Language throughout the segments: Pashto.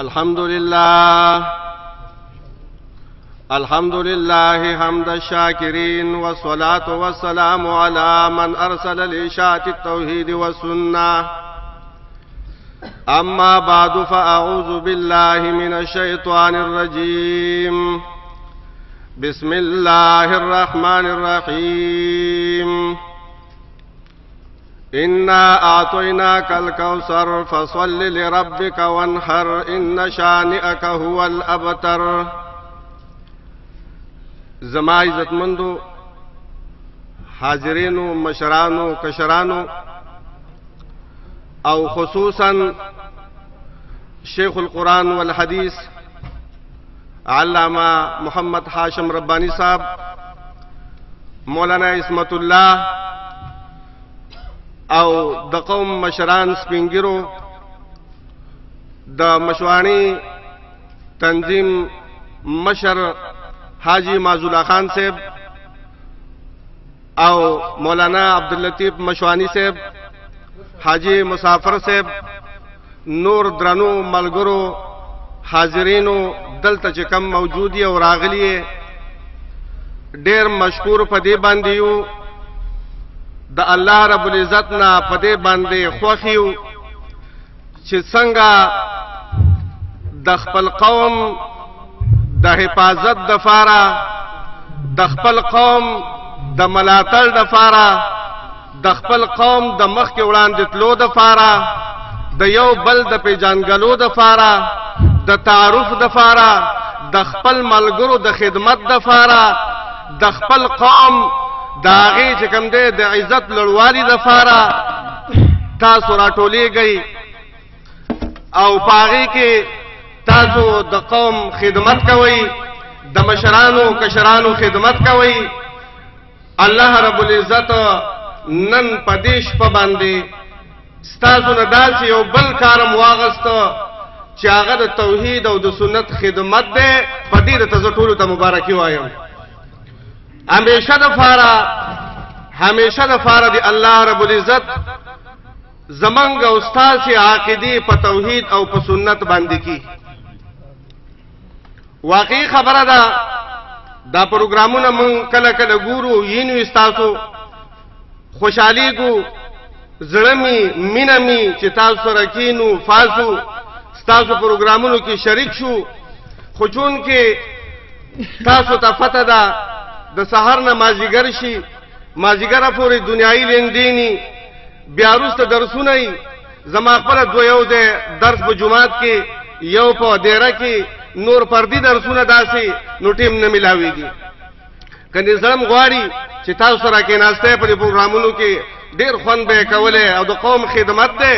الحمد لله حمد الشاكرين والصلاة والسلام على من أرسل لإشاعة التوحيد والسنة. أما بعد فأعوذ بالله من الشيطان الرجيم. بسم الله الرحمن الرحيم. إنا أعطيناك الكوثر فصل لربك وانحر إن شانئك هو الأبتر. زما عزتمندو حاضرینو مشرانو کشرانو او خصوصا شیخ القرآن والحدیث علامہ محمد حاشم ربانی صاحب، مولانا عصمت الله او د قوم مشران سپینګرو، د مشوانی تنظیم مشر حاجی معزولا خان صاحب او مولانا عبداللطیف مشوانی صاحب، حاجی مسافر صاحب، نور درنو ملګرو حاضرینو دلته چې کم موجودی او راغلی، ډیر مشکور په دې باندې یو د الله رب العزت نه په دې باندې خوښیو چې څنګه د خپل قوم د حفاظت د فاره، د خپل قوم د ملاتړ د فاره، د خپل قوم د مخ کې وړاندې تلو د فاره، د یو بل د پیژانګلو د فاره، د تعارف د فاره، د خپل ملګرو د خدمت د فاره، د خپل قوم د هغې چې کوم دی د عزت لوړوالي د فاره تاسو راټولېږئ او په هغې کې تاسو د قوم خدمت کوئ، د مشرانو کشرانو خدمت کوئ. الله رب العزت نن په دې شپه باندې ستاسو نه داسې یو بل کارم واغسته چې هغه د توحید او د سنت خدمت دی. په دې درته زه ټولو ته مبارکي وایم. همیشه د فاره دی الله رب العزت زمنګ او ستاسې عقیدې په توحید او په سنت باندې کی. واقعي خبره ده، دا پروګرامونه مونږ کله کله ګورو، یینو ستاسو خوشحالېږو، زړه مې مینه مې چې تاسو سره کینو فاسو ستاسو پروګرامونو کې شریک شو. خو چون کې تاسو ته پته ده د سحر نه مازدیګر شي، مازدیګره پورې دنیایي لیندینی، بیا وروسته درسونه یي. زما خپله دوه یو دی درس په جومات کې، یو په دیره کې، نور فردي درسونه داسې نو ټیم نه ملاویږي. که نظام غواړي چې تاسو سره کېناستی په دې پروګرامونو کې ډېر خوند به یې کولی او د قوم خدمت دی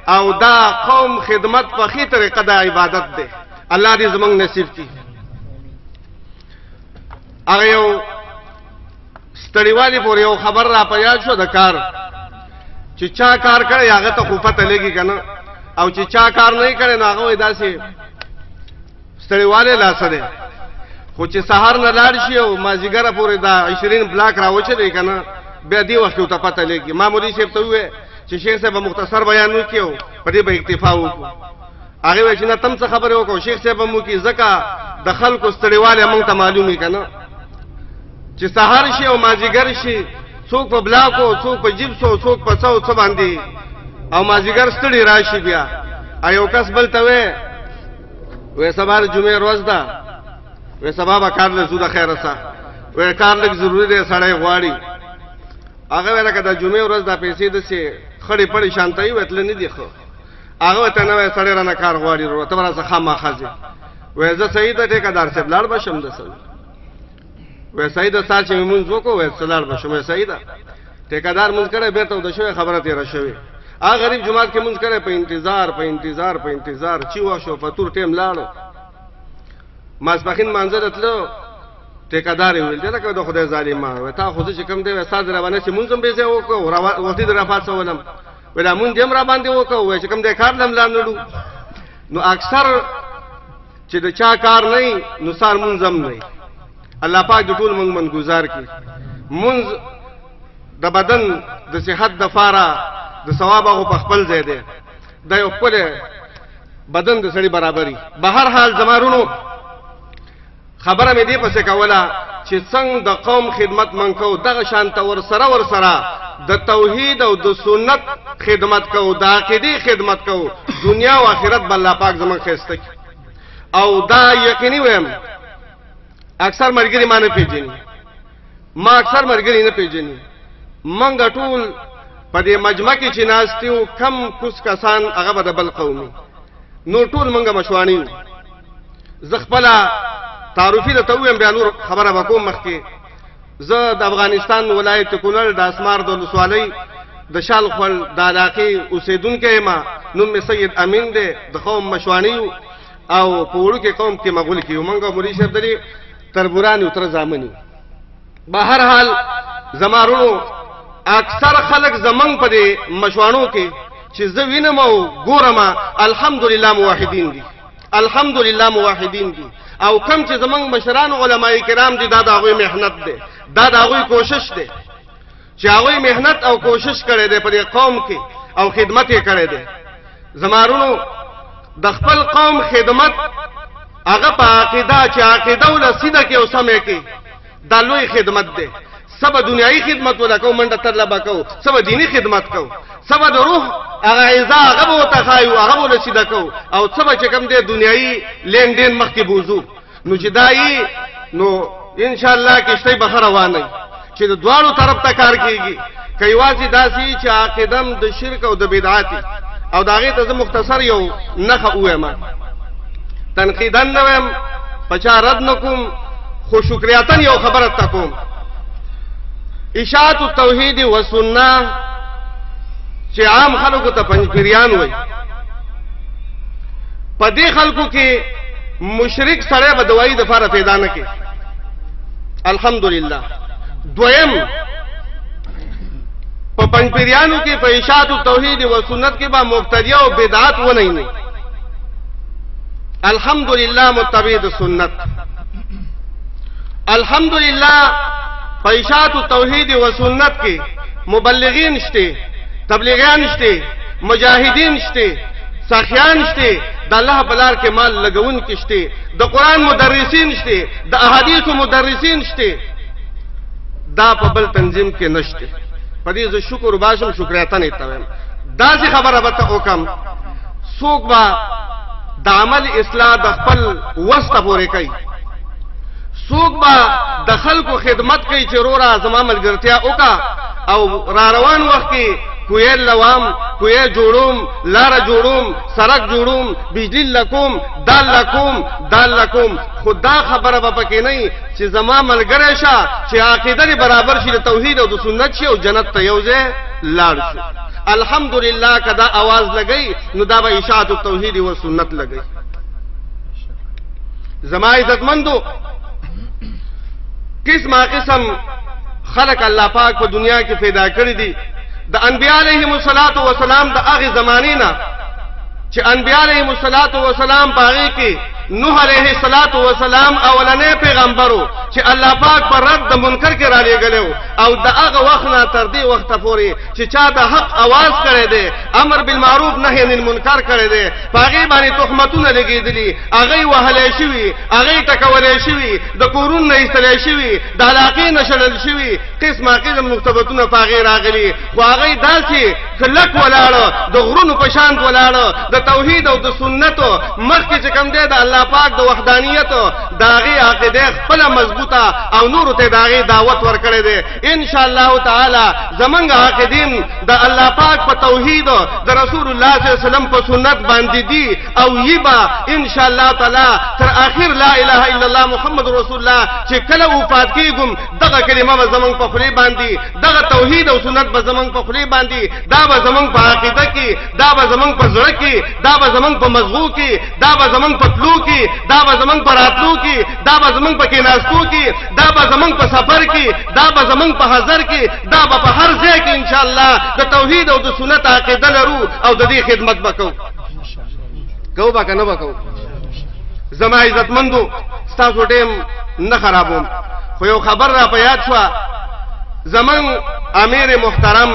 او دا قوم خدمت په ښې طریقه د عبادت دی. الله دې زموږ نصیب کړي. هغه یو ستړیوالي پورې یو خبر را په یاد شو د کار، چې چا کار کړی هغه ته خو پته لګي که نه، او چې چا کار نه کړی نو هغه وایي داسې ستړیوالی لاسه دی. خو چې سهار نه لاړ شي او مازدیګره پورې دا 20 بلاک راوچلی که نه، بیا دې وخت کې ورته پته لګي. ما مولوي صاحب ته وویل چې شیخ صاحب به مختصر بیان وکړي او په دې به اکتفا وکړو. هغې وایي چې نه تم څه خبرې وکړو، شیخ صاحب به مو وکړي، ځکه د خلکو ستړیوالی موږ ته معلوم وي که نه، چې سهار شي او مازدیګر شي، څوک په بلاکو، څوک په جیپسو، څوک په څه او څه باندې، او مازدیګر ستړي راشي. بیا یو کس بل ته وایي سبا د جمعې ورځ ده، وایي سبا به کار له ځو د خیره سه، وایي کار لږ ضروري دی سړی غواړي. هغه وایي لکه د جمعې ورځ دا پیسې داسې خړې پړې شانته وي، وایي تله نه دي ښه. هغه ورته نه وایي سړی رانه کار غواړي، وروره ته به راڅه خامخا ځې. وایي زه صحیح ده ټیکهدار صاحب لاړ به شم. ده وایي صحیح ده سهار چې مې مونځ وکړو، وایي څه لاړ به شم. وایي صحیح ده ټیکهدار مونځ کړی بېرته وده شوی، خبره تېره شوې. هغه غریب جومات کې مونځ کړی، په انتظار چې وخت شو فطور ټیم لاړو، ماسپښین مانځه ته تلو، ټیکهدار یې ویل دی لکه د خدای ظالمه، وایي تا خو زه چې کوم دی وایي ستا د روانه چې مونځ هم بې ځایه وکړو، وختي در راپاڅولم، وایي دا مونځ یې هم راباندې وکړو، وایي چې کوم دی کار له هم لا نړو. نو اکثر چې د چا کار نه نو سار مونځ هم نه. الله پاک د ټول مونږ منګزار کړي. مونځ د بدن د صحت د فاره د ثواب هغه په خپل ځای دی. دا یو خپل بدن د سړي برابري. بهر حال زمارونو خبره مې دې پسې کوله چې څنګه د قوم خدمت من کو دغه شانته ور سره د توحید او د سنت خدمت کو، د عقیدې خدمت کو، دنیا او آخرت بل الله پاک زمون خسته. او دا یقیني ویم اکثر مرګري ما نه پیژني، ما اکثر مرګري نه پیژني. منګه ټول په دې مجمع کې چې ناستیو کم کوس کسان هغه به د بل قومي، نو ټول منګه مشوانی. زه خپل تعارفي د تویم بیا نور خبره وکوم. مخکې زه د افغانستان ولایت کونړ د اسمار د ولسوالۍ د شال خپل د علاقې اوسیدونکی یم. نوم مې سید امین دی، د قوم مشوانی او په وړو کې قوم کې مغول کې ومنګه مولوي صاحب دلی تربورانی تر زامنی. بهر حال زمارونو اکثر خلق زمنګ په دې مشوانو کې چې زه وینم او ګورم الحمدلله موحدین دي، الحمدلله موحدین دي. او کم چې زمنګ مشران علماء کرام دي دا د هغوی محنت دی، دا د هغوی کوشش دی چې هغوی محنت او کوشش کړی دی په دې قوم کې او خدمت یې کړی دی. زمارونو د خپل قوم خدمت هغه په عقیده چې عقیده ول سیده کې او سمې کې دا لوی خدمت دی. سبا دنیاوی خدمت ولکو منډه طلبه کو، سبا دینی خدمت کو، سبا د روح هغه عزا هغه به وتخایو هغه ول سیده کو، او سبا چې کوم دی دنیاوی لین دین مخکې بوزو. نو چې دای نو ان شاء الله کشته به روانه چې د دواړو طرف ته کار کیږي. کایوازي داسي چې عقیدم د شرک او د بدعت او داغه ته مختصر یو نخ وایم، تنقیدن نویم پچا رد نکوم، خو شکریاتن یو خبره تکوم. اشاعت التوحید و سنت چې عام خلکو ته پنځپیریان وای، په دې خلکو کې مشرک سره به دوايي د فار پیدا نه کې. الحمدلله. دویم په پنځپیریانو کې په اشاعت التوحید و سنت کې به مبتدیع او بدعت و نه. الحمدلله متبع د سنت. الحمدلله په اشاعت التوحید و سنت کې مبلغین شته، تبلیغیان شته، مجاهدین شته، ساخیان شته، د الله بلار کې مال لګون کې شته، د قران مدرسین شته، د احادیث مدرسین شته. دا په بل تنظیم کې نشته. په دې زه شکر باشم، شکریاته نه تاوم. دا څه خبره به ته وکم څوک با د عمل اصلاح د خپل وسته پورې کوي، څوک با د خلکو خدمت کوي چې رورا زما ملګرتیا وکا او را روان وخت کې کوی لوام، کوی جوړوم، لار جوړوم، سړک جوړوم، بجلی لکوم، دال لکوم. خدا خبره به پکې نه چې زما ملګری شه چې عقیده برابر شي د توحید او د سنت شي او جنت ته یوځه لاړ شي. الحمدلله کدا आवाज لګی نو دا به اشاعت التوحید و سنت لګی. زما عزتمندو قسم خلق الله پاک په دنیا کې پیدا کړی دي. د انبیاء علیهم الصلاۃ والسلام د هغه زمانې نه چې انبیاء علیهم الصلاۃ والسلام باغې کې نوح علیه الصلاۃ والسلام اولنې پیغمبرو چې الله پاک پر رد د منکر کې را لېږلو او د هغه وخت نه تر دې وخت پورې چې چا د حق आवाज کړی دی، امر بالمعروف نهی عن المنکر کړی دی، باغې باندې تهمتونه لګېدلي، هغه وهلې شوی، هغه ټکولې شوی، د کورون نه ایستلې شوی، د علاقې نشړل شوی، قسمه مختبتونه باغې راغلي. خو هغه داسې کلک ولاړو، د غرونو په شان ولاړو، د توحید او د سنت مخکې چې کوم دی د الله پاک د وحدانیت داغي عقیده خپل مضبوطه او نور ته داغي دعوت ورکړي دي. ان شاء الله تعالی زمونږ عقیدین د الله پاک په توحید د رسول الله صلی الله علیه وسلم په سنت باندې دي او یبا ان شاء الله تعالی تر اخر لا اله الا الله محمد رسول الله چې کله وفات کیږم دغه کلمه به زمونږ په خلی باندې، دغه توحید او سنت به زمونږ په خلی باندې، دا به زمونږ په عقیده کې، دا به زمونږ په زړه کې، دا به زمونږ په مزغو کې، دا به زمونږ په تلو کې، دا به زمونږ په راتلو کې، دا به زمونږ په کیناستو کې، دا به زمونږ په سفر کې، دا به زمونږ په حضر کې، دا به په هر ځای کې ان شاء الله د توحید او د سنت عقیده لرو او د دې خدمت وکړو. کو با کنه وکړو. زما عزتمندو تاسو ټیم نه خرابوم، خو یو خبر را په یاد شو. زمون امیر محترم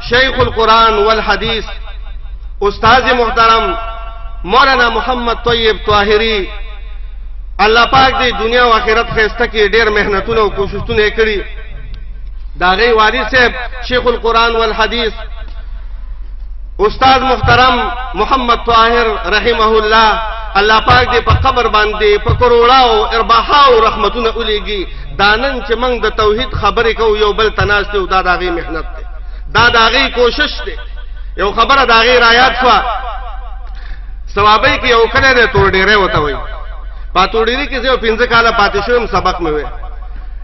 شیخ القرآن والحدیث استاد محترم مولانا محمد طیب طاهری الله پاک دې دنیا او آخرت خیسته کې ډېر مهنتونه او کوششونه کړي. دا غي وارث صاحب شیخ القرآن والحدیث استاد محترم محمد طاهر رحمه الله، الله پاک دې په قبر باندې په کروڑاو ارباحاو رحمتونه ولېږي. دا نن چې موږ د توحید خبرې کوو یو بل تناسته او دا د هغې محنت دی، دا د هغې کوشش دی. یو خبره د هغې رایاد شوه ثوابۍ کې یو کلی دی تور ډېری ورته وایي. په تور ډېري کې زه یو 5 کاله پاتې شوم، سبق مې وی.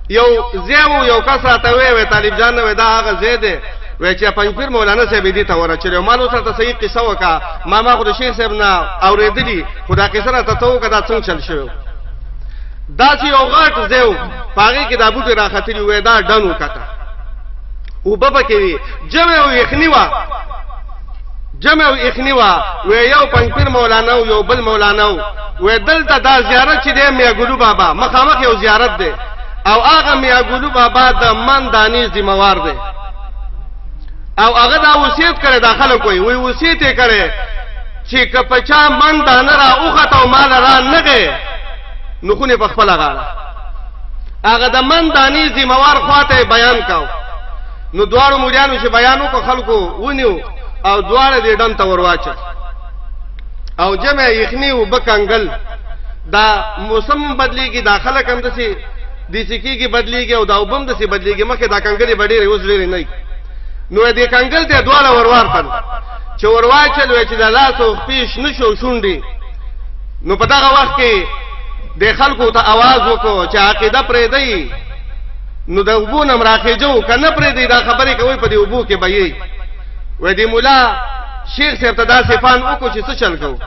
یو ځای و یو کس راته وی طالب جان نه دا هغه ځای دی وی چې پنځپیر مولانا صاحب دې ته ورچلو. ما نو سره صحیح قصه وکړه، ما خو د شیخ صاحب نه اورېدلي خو دا قصه راته ته وکړه دا څنګه چل شوی. داسې یو غټ ځای و په هغې کې دا بوټي راختلي وی دا ډن وکته اوبه پکې وي جمع او یخني وه وی یو پنځپیر مولانا و یو بل مولانا و وی دلته دا زیارت چې دی میاګلو بابا مخامخ یو زیارت دی او هغه میاګلو بابا د من دانې ذمہوار دی او هغه دا وصیت کړی دا خلک وی وصیت یې کړی چې که په چا من دانه را اوخته او مال را نغې نو خونې په خپله غاړه هغه د من دانې ذمہوار خواته بیان کو. نو دواړو مولیانو چې بیان وکړو خلکو ونیو او دواړه دې ډن ته ورواچه او جمع یخني اوبه کنګل. دا موسم بدلیږي، دا خلک هم داسې دیسې کېږي بدلیږي او دا اوبه هم داسې بدلیږي. مخکې دا کنګلې به ډېرې اوس ډېرې نه وي. نو دې کنګل ته دواړه ورواړتل چې ورواچل وی چې د لاس او خپې شنه شو شونډې. نو په دغه وخت کې د خلکو ته اواز وکړو چې عقیده پرېږدئ نو د اوبو نه م راخېجو که نه پرېږدئ دا خبرې کوئ په دې اوبو کې به یې. وی دې ملا شیخ صاحب ته داسې فان وکړو چې څه چل کوو.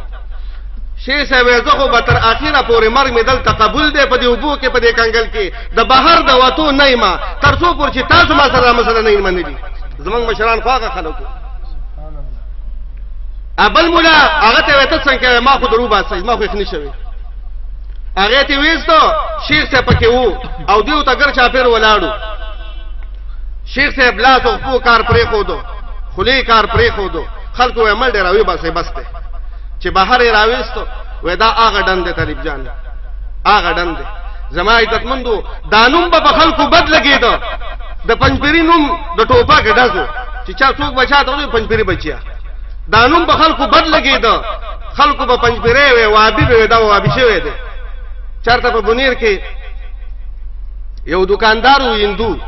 شیخ صاحب وی زه خو به تر اخره پورې مرګ مې دلته قبول دی په دې اوبو کې په دې کنګل کې د بهر د وتو نه یم تر څو پورې چې تاسو ما سره مسله نه منلي. زمونږ مشران خو هغه خلک وو. بل مولا هغه ته وی ته څنګه کوې ما خو در وباسئ ما خو یخني شوې. هغې ته ویستو شیخ صاحب پکې وو او دیو ته ګر چاپېر ولاړو. شیخ صاحب لاس او خپو کار پرېښودو خولې کار پرېښودو. خلکو وی مل ډېر راوباسئ بس دی. چې بهر یې راویستو وی دا هغه ډن دی طالب جان هغه ډن دی. زما عزتمندو دا نوم به په خلکو بد لګېده. د پنځپیري نوم د ټوپک ډزو چې چا څوک به چاته وایي پنځپیري بچیا دا نوم به خلکو بد لګېده. خلکو به پنځپیری وی وابي به وی دا وابي شوی دی. چارته په بنیر کې یو دکاندار و هندو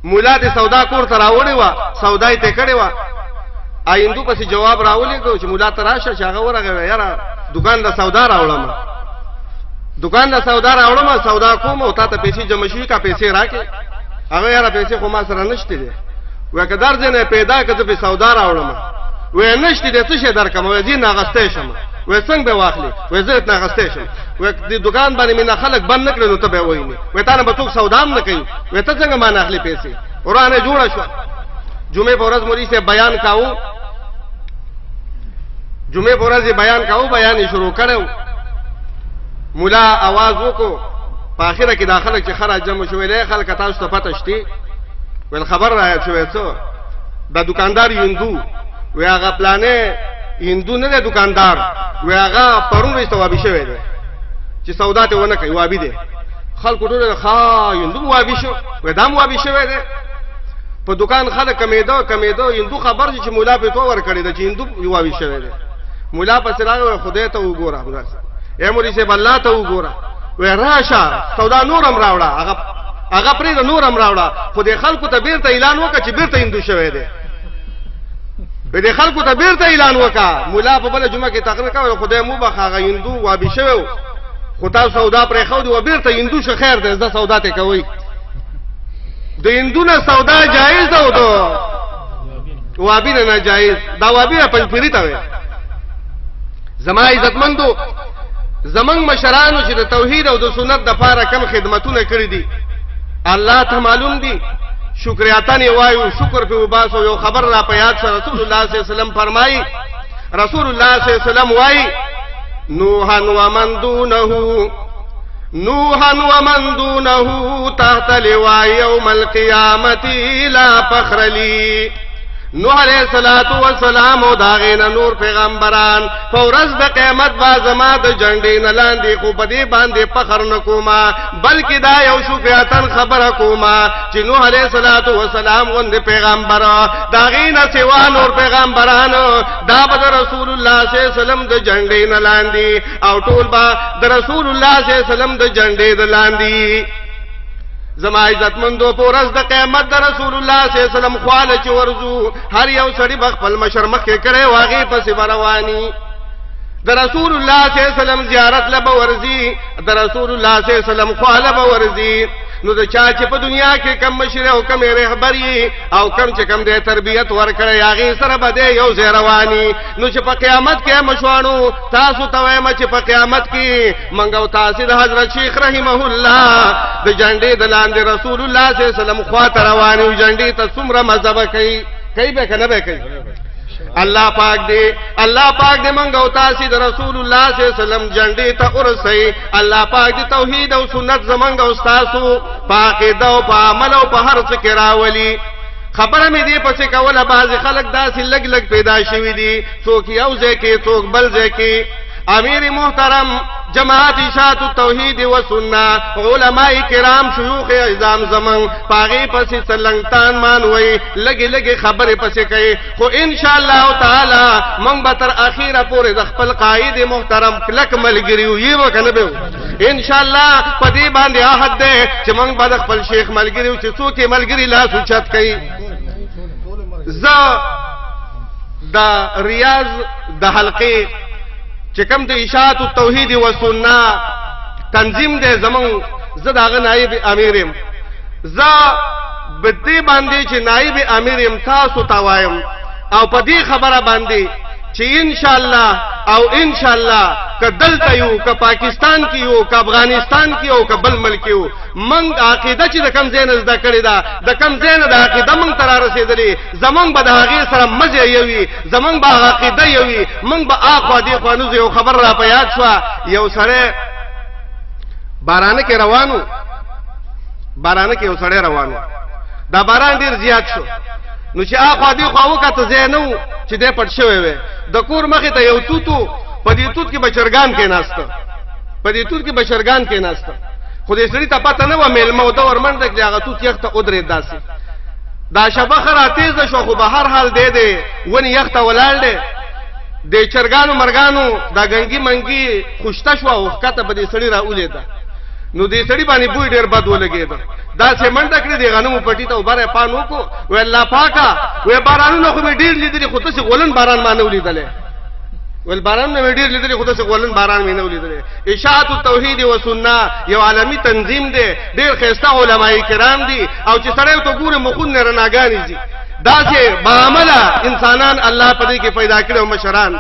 مولا دې سودا کور ته راوړې وه سودا یې ته کړې وه. هندو پسې جواب راولېږو چې مولا ته راشه چې هغه ورغی یاره دکان د سودا راوړم سودا کوم او تا ته پیسې جمع شوي که پیسې راکې. هغه یاره پیسې خو ما سره نشته دی. وی که در ځای نه پیدا که زه پې سودا راوړم وی نشته دی څه شی درکړم وی ځینې اغستی شم. وی څنګه به واخلې وی زه نه اغستی شم. وی د دکان باندې مې نه خلک بند نه کړې نو ته به یې وینې. وی تا نه به څوک سودا هم نه کوي. وی ته څنګه ما نه اخلې پیسې. ورانه جوړه شوه. جمعې په ورځ مولوي صاحب بیان کاوه بیان یې شروع کړی. مولا आवाज وکړو په اخره کې دا خلک چې خره جمع شوی دی خلک تاسو ته پته شته ول خبر راځي شوی څه دا دکاندار هندو وی هغه پلانې هندو نه دی دکاندار وی هغه پرون وسته وابي شوی دی چې سودا ته ونه کوي وابي دی. خلکو ټول ښا هندو وابي شو وی دا وابي شوی دی. په دکان خلک کمیدو هندو خبر چې مولا په تو ور کړی دی چې هندو وابي شوی دی. مولا په سراغ خدای ته وګوره اے مولوی صاحب الله ته وګوره وی راشه سودا نورم راوړه هغه پرې نورم راوړه خو دې خلکو ته بیرته اعلان وکړه چې بیرته هندو شوی دی. دې خلکو ته بیرته اعلان وکړه. مولا په بل جمعه کې تقریر کوي خدای مو بخ هغه هندو وابي شوی خو تاسو سودا پرې خو دی و بیرته هندو شه خیر دی زه سودا ته کوي. د هندو نه سودا جایز ده او د وابي نه ناجایز. دا وابي پنځپيري ته وي. زما عزتمندو زمنګ مشرانو چې د توحید او د سنت د لپاره کم خدمتونه کړې دي الله ته معلوم دي. شکریاتن وایو شکر په وباسو. یو خبر را په یاد سره رسول الله صلی الله علیه وسلم فرمایي رسول الله صلی الله علیه وسلم وایي نوحا ومن دونه تحت لواء يوم القيامة لا فخر لي. نوح علیہ الصلوۃ والسلام او داغین نور پیغمبران فورز د قیامت با زما د جنډې نه لاندې خو په دې باندې فخر نکوما بلکې دا یو شفاعتن خبره کوما چې نوح علیہ الصلوۃ والسلام غوند پیغمبر داغین سوا نور پیغمبران دا به رسول الله صلی الله علیه وسلم د جنډې نه لاندې او ټول با د رسول الله صلی الله علیه وسلم د جنډې د لاندې زما عزت مندو پورز د قیامت د رسول الله صلی الله علیه وسلم خواله چې ورزو هر یو سړي بخپل مشر مخه کړي واغې پسې رواني د رسول الله صلی الله علیه وسلم زیارت لبه ورزي د رسول الله صلی الله علیه وسلم خواله به ورزي نو د چا چې په دنیا کې کم مشر او کم رهبری او کم چې کم د تربیت ورکړي هغه سره به یو ځای رواني نو چې په قیامت کې مشوانو تاسو ته وایم چې په قیامت کې منګو تاسو د حضرت شیخ رحمه الله د جنډې د لاندې رسول الله صلی الله علیه وسلم خوا ته رواني جنډې ته څومره مذهب کوي به کنه به کوي الله پاک دې منګو تاسو د رسول الله صلی الله علیه وسلم جنډې ته ورسئ الله پاک دې توحید او سنت زمونږ او تاسو پاک دو په عمل او په هر څه کې راولي خبره مې دې پسې کوله بعض خلک داسې لګ لګ پیدا شوي دي څوک یو ځای کې څوک بل ځای کې امیر محترم جماعت اشاعت التوحید و سنت علماء کرام شيوخ اعظام زمان پاغي پسې سلنګتان مانوي لګي لګي خبره پسې کوي خو ان شاء الله تعالی مونږ به تر اخیره پورې د خپل قائد محترم کلک ملګریو یې وکنه به ان شاء الله په دې باندې عهد ده چې مونږ به د خپل شیخ ملګریو چې څوک ملګری لاس اوچت کوي ز د ریاض د حلقې چې کوم د اشاعت التوحید و سنت تنظیم دې زمون زداغه نائب امیرم ز بدی باندې چې نائب امیرم تاسو توایم او په دې خبره باندې چې ان شاء الله کدلته یو ک پاکستان کې یو ک افغانستان کې یو ک بل ملک یو من عقیده چې د کم زین زده کړی دا د کم زین د عقیده من تر رسیدلې زمون به د هغه سره مزه یوي زمون به عقیده یوي من به اخوا دې خوانو یو خبر را په یاد شو یو سره باران کې روانو دا باران ډیر زیات شو نو چې اخوا دې خو وکړه زینو چې دې پټ شوی وي د کور مخې ته یو توتو په دې توت کې بشرګان کې ناشته خو دې سړي ته پته نه و میلمه او د ورمنډ کې هغه توت یخته قدرت داسي دا شبه خره تیز شو خو به هر حال دې ونی یخته ولاړ دې د چرګانو مرګانو دا غنګي منګي خوشته شو او کته په دې سړي راولې ده نو دې سړي باندې بوی ډېر بد ولګید دا سیمنټ کړی دی غنمو پټی ته وبره پانو کو و الله پاکا و بارانونو خو ډېر لیدلی خو ته غولن باران باندې ولیدل ول باران مې ډېر لیدلی خو ته غولن باران مې نه ولیدل اشاعت التوحید و سنت یو عالمی تنظیم دی ډېر خسته علماء کرام دي او چې سره ته ګوره مخون نه رناګانی دي دا چې معاملہ انسانان الله پدې کې پیدا کړو مشران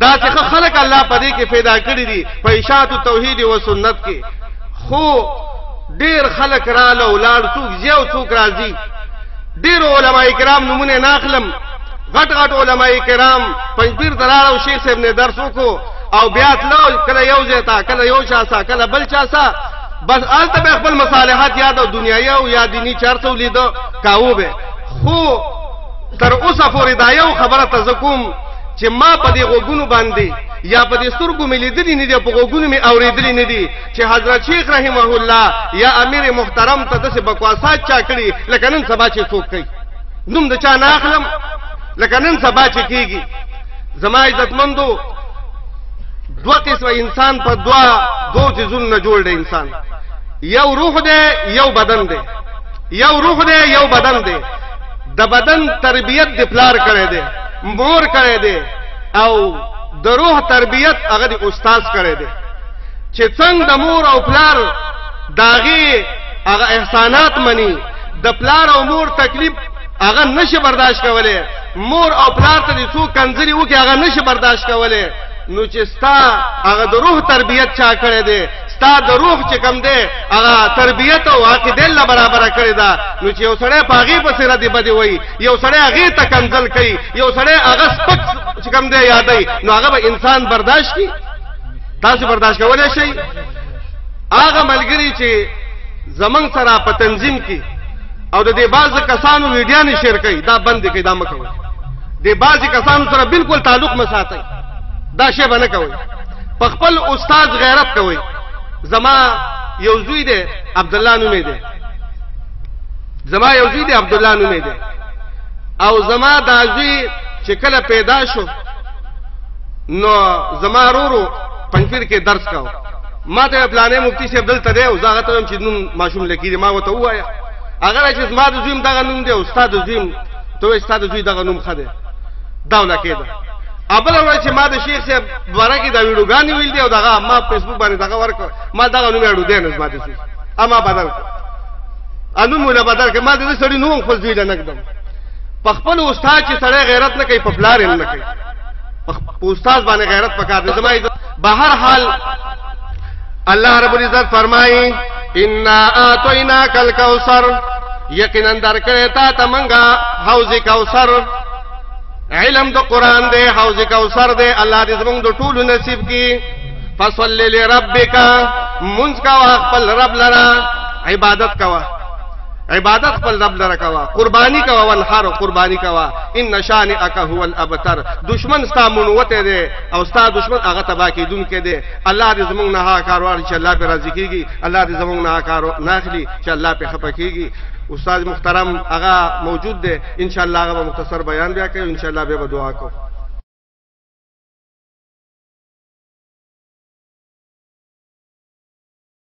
دا چې خلک الله پدې کې پیدا کړی دي په اشاعت التوحید و سنت کې خو ډیر خلک را لولار څوک یو څوک راځي ډیر علماء کرام نمونه ناخلم غټ علماء کرام پنځپیر دلال او شیخ صاحب نه درس وکړو او بیا تلو کله یو ځای کله یو شاسا کله بل چاسا بس آلته به خپل مصالحات یاد او دنیاي او یا دینی چارته لیدو کاوه به خو تر اوسه پورې دا یو خبره تزکوم چې ما په دې غوګونو باندې یا په دې سترګو مې لیدلې نه دي په غوګونو مې اورېدلې نه دي چې حضرت شیخ رحمه الله یا امیر محترم ته داسې بکواسات چا کړي لکه نن سبا چې څوک کوي نوم د چا نه اخلم لکه نن سبا چې کیږي زما عزتمندو دوه قسمه انسان په دوه چیزونو نه جوړ دی انسان یو روح دی یو بدن دی د بدن تربیت د پلار کړي دی مور کړي دی او د روح تربیت هغه د استاد کړي دی چې څنګه د مور او پلار داغي هغه احسانات مني د پلار او مور تکلیف هغه نشي برداشت کولای مور او پلار ته د څو کنځري وکي هغه نشي برداشت کولای نو چې ستا هغه د روح تربیت چا کړي دی ستا د روح چې کم دی هغه تربیت او عقیده الله برابر کړی دا نو چې یو سړی پاغي په سر دی بده وای یو سړی هغه ته کنځل کوي یو سړی هغه سپک چې کم دی یادای نو هغه به انسان برداشت کی تاسو برداشت کولای شئ هغه ملګری چې زمنګ سره په تنظیم کې او د دې باز کسانو ویډیو شیر کوي دا بند کوي دا مکوي د باز کسانو سره بالکل تعلق مساتئ دا شی باندې کوي په خپل استاد غیرت کوي زما یو زوی دی عبد الله نومې دی زما یو زوی دی عبد الله نومې دی او زما دا زوی چې کله پیدا شو نو زما رورو پنځپیر کې درس کاو ما ته پلانې مفتی صاحب دلته دی او زه هغه ته چې نوم ماشوم لیکي ما وته وایا هغه چې زما د زویم دغه نوم دی استاد زویم ته استاد زوی دغه نوم خده داونه کېده ابل ورځ چې ما د شیخ صاحب ورګه دا ویډیوګانی ویل دی او دغه ما فیسبوک باندې دغه ورک ما دغه نوم اړو دی نه ما د شیخ اما بدل انو مولا بدل که ما د سړی نوم خپل زوی نه نقدم په خپل استاد چې سړی غیرت نه کوي په پلار یې نه کوي په استاد باندې غیرت پکار دی زما بهر حال الله رب العزت فرمایي ان اعطیناک الکوثر یقینا درکړه تا ته منګه حوض کوثر علم د قران دی حوض کوثر دی الله دې زموږ د ټولو نصیب کی فصل لربک منځ کا خپل رب لرا عبادت کوا عبادت خپل رب لرا کوا قربانی کوا والحر قربانی کوا ان شانئک هو الابتر دشمن ستا منوته دی او ستا دشمن هغه تبا کیدون کې دی الله دې زموږ نه کاروار چې الله په راضی کیږي الله دې زموږ نه کارو ناخلی چې الله په خپه کیږي استاد محترم هغه موجود دی ان شاء الله هغه مختصر بیان بیا کوي ان شاء الله به دعا کوو